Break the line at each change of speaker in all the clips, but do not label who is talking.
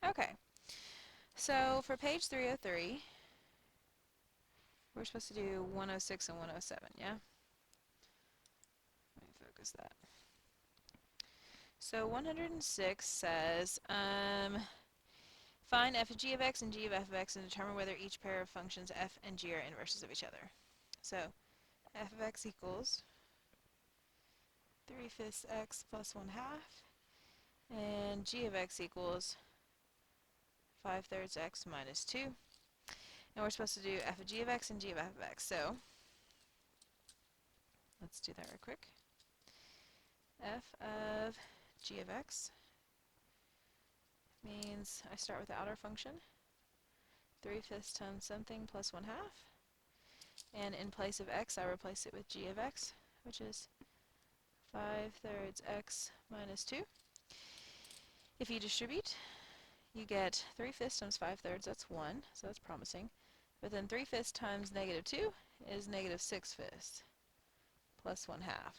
Okay, so for page 303, we're supposed to do 106 and 107, yeah? Let me focus that. So 106 says, find f of g of x and g of f of x and determine whether each pair of functions f and g are inverses of each other. So f of x equals 3/5 x plus 1/2, and g of x equals 5/3 x minus 2. And we're supposed to do f of g of x and g of f of x. So let's do that real quick. F of g of x means I start with the outer function, 3/5 times something plus 1/2. And in place of x, I replace it with g of x, which is 5/3 x minus 2. If you distribute, you get 3/5 times 5/3, that's 1, so that's promising. But then 3/5 times negative 2 is negative 6/5 plus 1/2,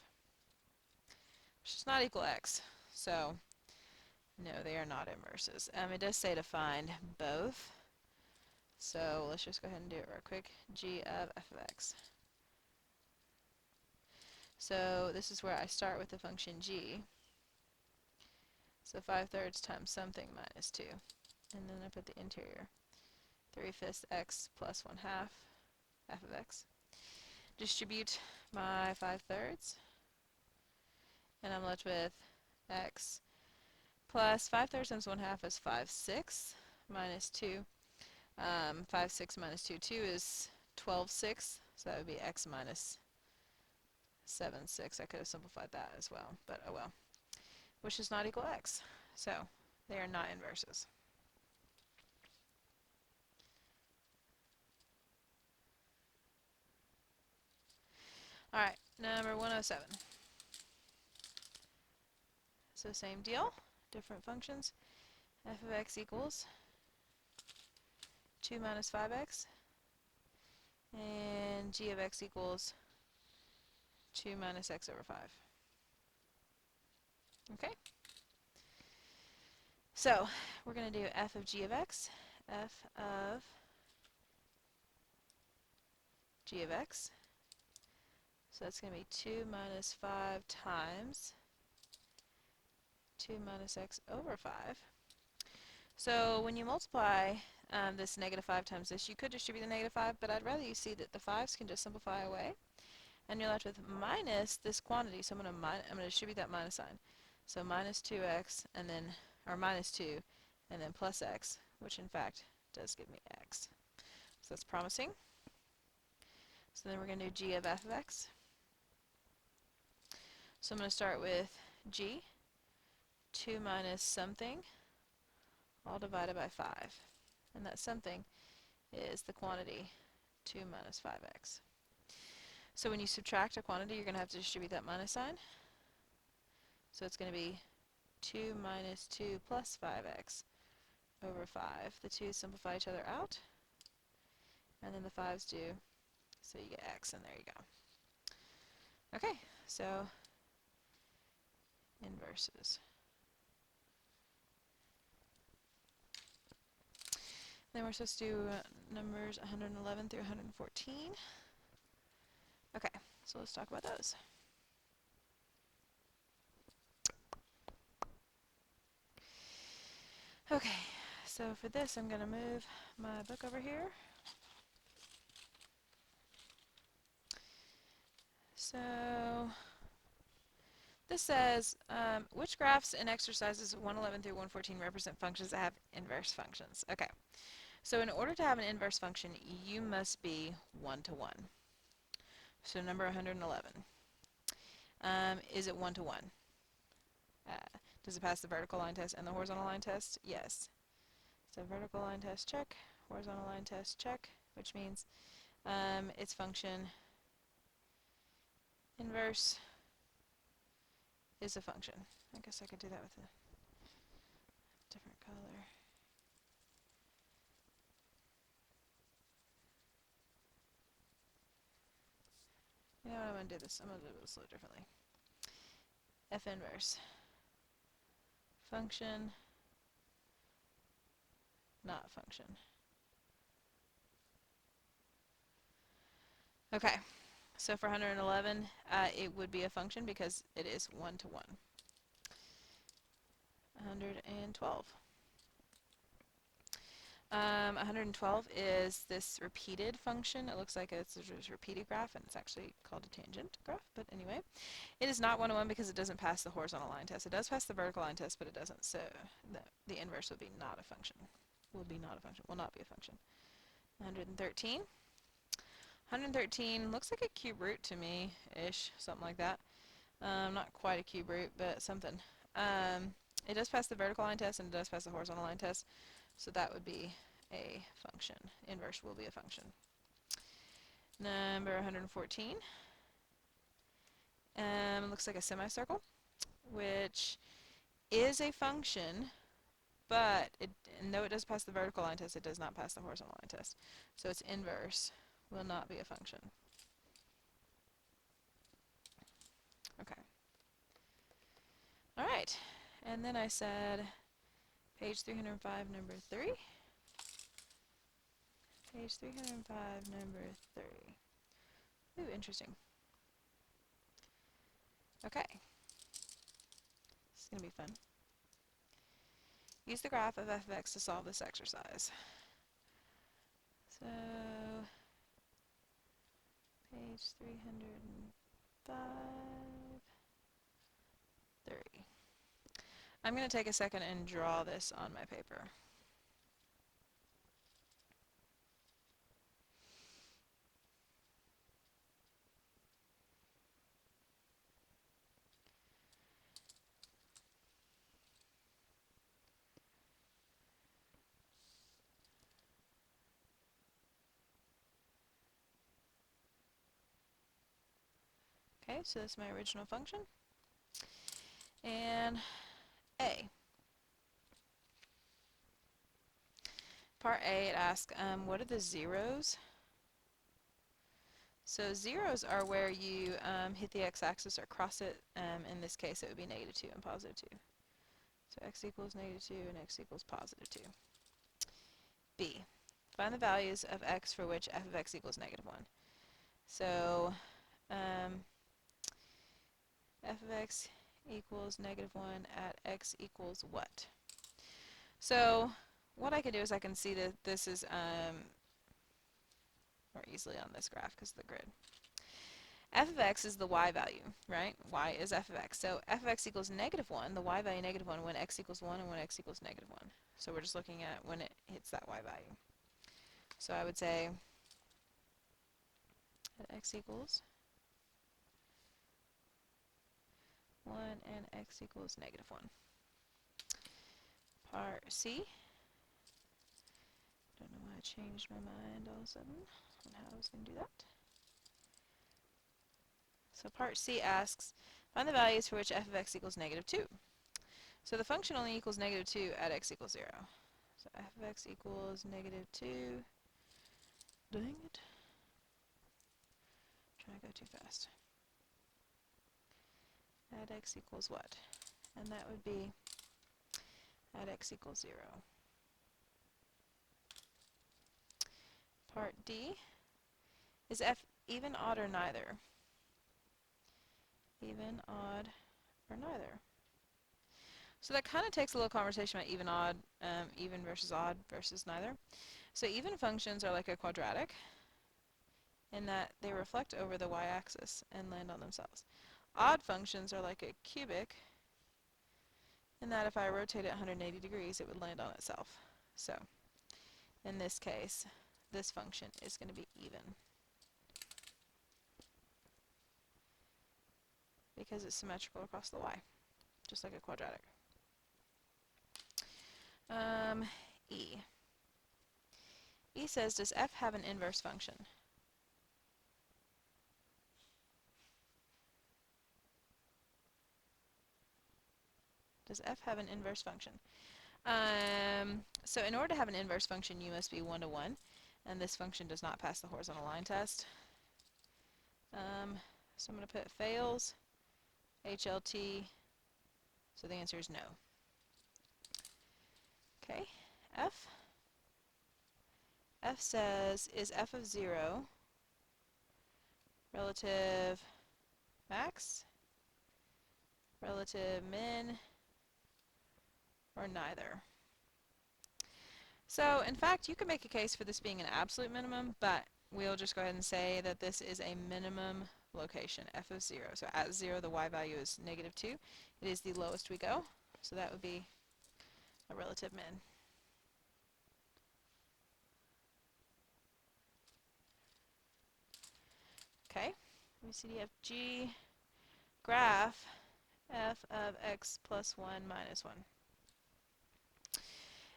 which does not equal x. So, no, they are not inverses. It does say to find both. So let's just go ahead and do it real quick. G of f of x. So this is where I start with the function g. So 5/3 times something minus 2. And then I put the interior. 3/5 x plus 1/2 f of x. Distribute my 5/3. And I'm left with x plus 5/3 times 1/2 is 5/6 minus 2. 5/6 minus 2 is 12/6. So that would be x minus 7/6. I could have simplified that as well, but oh well. Which does not equal x. So they are not inverses. Alright, number 107. So same deal, different functions. F of x equals 2 minus 5x, and g of x equals 2 minus x over 5. Okay? So we're going to do f of g of x, f of g of x. So that's going to be 2 minus 5 times 2 minus x over 5. So when you multiply this negative 5 times this, you could distribute the negative 5, but I'd rather you see that the 5's can just simplify away. And you're left with minus this quantity, so I'm going to distribute that minus sign. So minus 2x, and then, or minus 2, and then plus x, which in fact does give me x. So that's promising. So then we're going to do g of f of x. So I'm going to start with g, 2 minus something, all divided by 5. And that something is the quantity 2 minus 5x. So when you subtract a quantity, you're going to have to distribute that minus sign. So it's going to be 2 minus 2 plus 5x over 5. The 2's simplify each other out, and then the 5's do, so you get x, and there you go. Okay, so inverses. Then we're supposed to do numbers 111 through 114. Okay, so let's talk about those. Okay, so for this I'm going to move my book over here. So this says, which graphs in exercises 111 through 114 represent functions that have inverse functions? Okay, so in order to have an inverse function, you must be 1-to-1. So number 111. Is it 1-to-1? Does it pass the vertical line test and the horizontal line test? Yes. So vertical line test, check. Horizontal line test, check. Which means its function inverse is a function. I guess I could do that with a different color. You know what, I'm going to do this. I'm going to do this a little differently. F inverse. Function not function. Okay, so for 111, it would be a function because it is 1 to 1. 112. 112 is this repeated function. It looks like it's a repeated graph, and it's actually called a tangent graph, but anyway. It is not 1 to 1 because it doesn't pass the horizontal line test. It does pass the vertical line test, but it doesn't, so the inverse would be not a function. Will be not a function. Will not be a function. 113. 113 looks like a cube root to me, ish, something like that. Not quite a cube root, but something. It does pass the vertical line test and it does pass the horizontal line test, so that would be a function. Inverse will be a function. Number 114 looks like a semicircle, which is a function, but and though it does pass the vertical line test, it does not pass the horizontal line test. So its inverse will not be a function. Okay. All right. And then I said page 305, number 3. Page 305, number 3. Ooh, interesting. Okay. This is going to be fun. Use the graph of f of x to solve this exercise. So, page 305, 3. I'm going to take a second and draw this on my paper. Okay, so that's my original function. And A. Part A, it asks, what are the zeros? So zeros are where you hit the x-axis or cross it. In this case, it would be -2 and +2. So x equals -2 and x equals +2. B. Find the values of x for which f of x equals -1. So f of x equals -1 at x equals what? So what I can do is I can see that this is more easily on this graph because of the grid. F of x is the y value, right? Y is f of x. So f of x equals -1, the y value -1 when x equals 1 and when x equals -1. So we're just looking at when it hits that y value. So I would say that x equals 1 and x equals -1. Part C. Don't know why I changed my mind all of a sudden on how I was going to do that. So part C asks, find the values for which f of x equals -2. So the function only equals -2 at x equals 0. So f of x equals -2. Dang it. Trying to go too fast. At x equals what? And that would be at x equals 0. Part D. Is f even, odd, or neither? Even, odd, or neither? So that kind of takes a little conversation about even, odd, even versus odd versus neither. So even functions are like a quadratic in that they reflect over the y-axis and land on themselves. Odd functions are like a cubic in that if I rotate it 180 degrees, it would land on itself. So in this case, this function is going to be even because it's symmetrical across the y, just like a quadratic. E. E says, does f have an inverse function? Does f have an inverse function? So in order to have an inverse function, you must be 1 to 1, and this function does not pass the horizontal line test. So I'm going to put fails, HLT, so the answer is no. Okay, F. f says, is f of 0 relative max, relative min, or neither? So in fact, you could make a case for this being an absolute minimum, but we'll just go ahead and say that this is a minimum location, f of 0. So at 0, the y value is -2. It is the lowest we go, so that would be a relative min. Okay, ABCDFG, graph f of x plus 1 minus 1.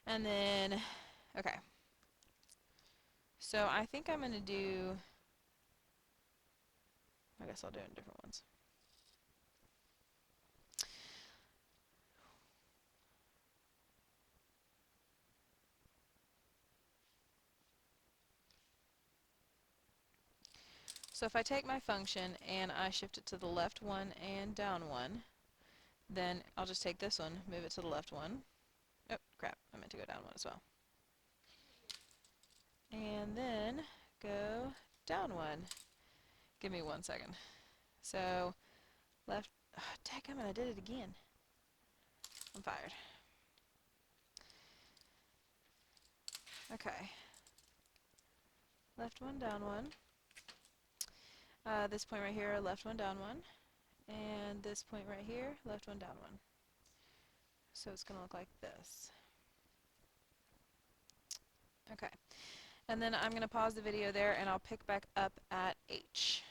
And then, okay, so I think I'm going to do, I guess I'll do it in different ones. So if I take my function and I shift it to the left 1 and down 1, then I'll just take this one, move it to the left 1. Oh, crap, I meant to go down 1 as well. And then go down 1. Give me 1 second. So left, oh, dadgummit, I did it again. I'm fired. Okay. Left 1, down 1. This point right here, left 1, down 1. And this point right here, left 1, down 1. So it's going to look like this. Okay. And then I'm going to pause the video there and I'll pick back up at H.